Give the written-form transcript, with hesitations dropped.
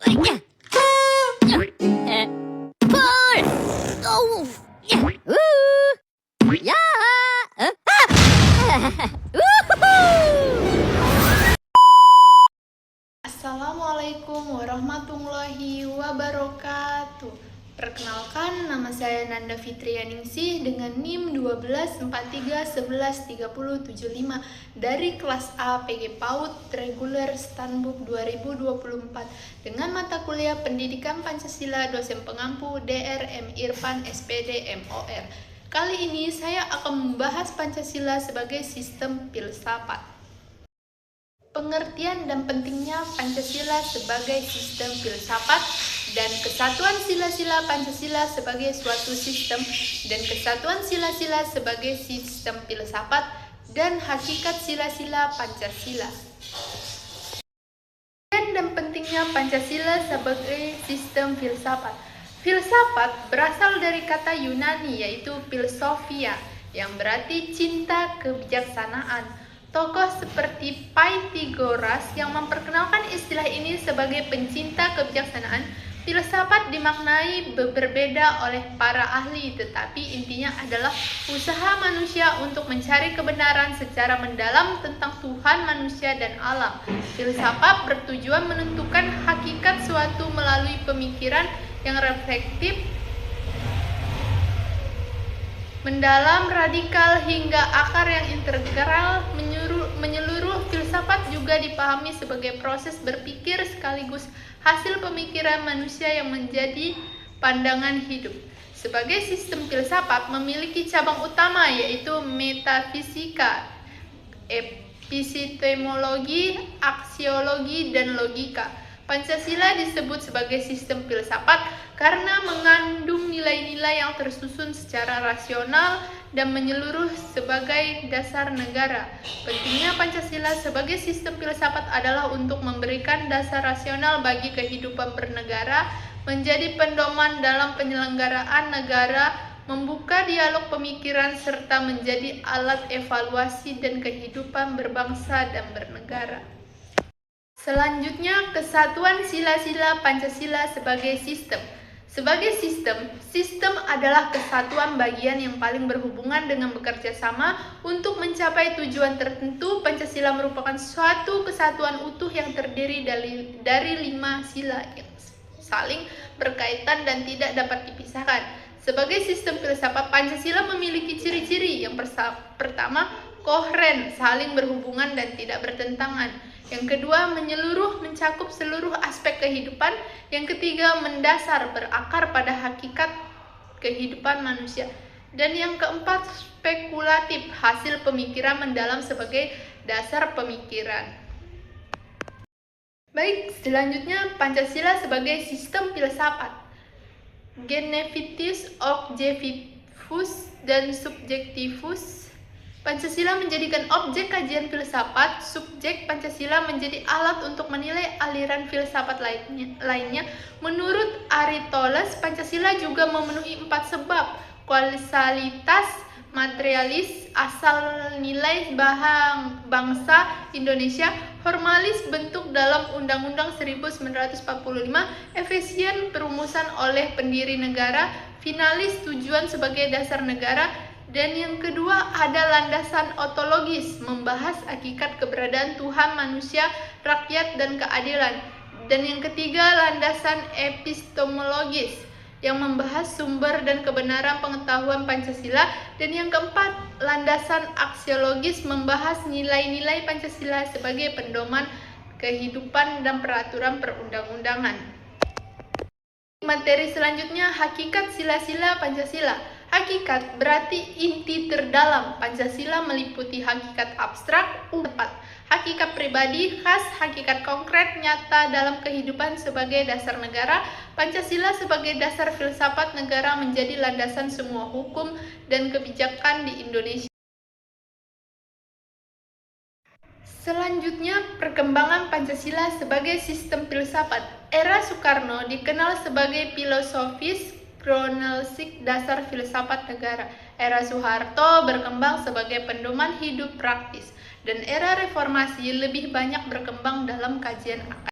Pul! Oh! Ya! Assalamualaikum warahmatullahi wabarakatuh. Perkenalkan, nama saya Nanda Fitrianingsih dengan NIM 1243113075 dari kelas A PG PAUD Reguler Standbook 2024 dengan mata kuliah Pendidikan Pancasila, dosen pengampu Dr. M. Irfan SPD MOR. Kali ini saya akan membahas Pancasila sebagai sistem filsafat. Pengertian dan pentingnya Pancasila sebagai sistem filsafat dan kesatuan sila-sila Pancasila sebagai suatu sistem dan kesatuan sila-sila sebagai sistem filsafat dan hakikat sila-sila Pancasila. Pengertian dan pentingnya Pancasila sebagai sistem filsafat. Filsafat berasal dari kata Yunani yaitu philosophia yang berarti cinta kebijaksanaan. Tokoh seperti Pythagoras yang memperkenalkan istilah ini sebagai pencinta kebijaksanaan. Filsafat dimaknai berbeda oleh para ahli, tetapi intinya adalah usaha manusia untuk mencari kebenaran secara mendalam tentang Tuhan, manusia, dan alam. Filsafat bertujuan menentukan hakikat suatu melalui pemikiran yang reflektif, mendalam, radikal, hingga akar yang integral. Menyeluruh filsafat juga dipahami sebagai proses berpikir sekaligus hasil pemikiran manusia yang menjadi pandangan hidup. Sebagai sistem filsafat memiliki cabang utama yaitu metafisika, epistemologi, aksiologi, dan logika. Pancasila disebut sebagai sistem filsafat karena mengandung nilai-nilai yang tersusun secara rasional dan menyeluruh sebagai dasar negara. Pentingnya Pancasila sebagai sistem filsafat adalah untuk memberikan dasar rasional bagi kehidupan bernegara, menjadi pedoman dalam penyelenggaraan negara, membuka dialog pemikiran, serta menjadi alat evaluasi dan kehidupan berbangsa dan bernegara. Selanjutnya, kesatuan sila-sila Pancasila sebagai sistem. Sebagai sistem adalah kesatuan bagian yang paling berhubungan dengan bekerja sama untuk mencapai tujuan tertentu. Pancasila merupakan suatu kesatuan utuh yang terdiri dari 5 sila yang saling berkaitan dan tidak dapat dipisahkan. Sebagai sistem filsafat, Pancasila memiliki ciri-ciri. Yang pertama, koheren, saling berhubungan dan tidak bertentangan. Yang kedua, menyeluruh, mencakup seluruh aspek kehidupan. Yang ketiga, mendasar, berakar pada hakikat kehidupan manusia. Dan yang keempat, spekulatif, hasil pemikiran mendalam sebagai dasar pemikiran. Baik, selanjutnya Pancasila sebagai sistem filsafat. Genetivis, objektivus, dan subjektivus. Pancasila menjadikan objek kajian filsafat, subjek Pancasila menjadi alat untuk menilai aliran filsafat lainnya. Menurut Aristoteles, Pancasila juga memenuhi 4 sebab: kausalitas, materialis, asal nilai bangsa Indonesia, formalis, bentuk dalam Undang-Undang 1945, efisien, perumusan oleh pendiri negara, finalis, tujuan sebagai dasar negara. Dan yang kedua ada landasan ontologis, membahas hakikat keberadaan Tuhan, manusia, rakyat, dan keadilan. Dan yang ketiga landasan epistemologis, yang membahas sumber dan kebenaran pengetahuan Pancasila. Dan yang keempat landasan aksiologis, membahas nilai-nilai Pancasila sebagai pedoman kehidupan dan peraturan perundang-undangan. Materi selanjutnya, hakikat sila-sila Pancasila. Hakikat berarti inti terdalam. Pancasila meliputi hakikat abstrak, tepat, hakikat pribadi, khas, hakikat konkret, nyata dalam kehidupan sebagai dasar negara. Pancasila sebagai dasar filsafat negara menjadi landasan semua hukum dan kebijakan di Indonesia. Selanjutnya, perkembangan Pancasila sebagai sistem filsafat. Era Soekarno dikenal sebagai filosofis kronologis dasar filsafat negara. Era Soeharto berkembang sebagai pedoman hidup praktis, dan era reformasi lebih banyak berkembang dalam kajian akademik.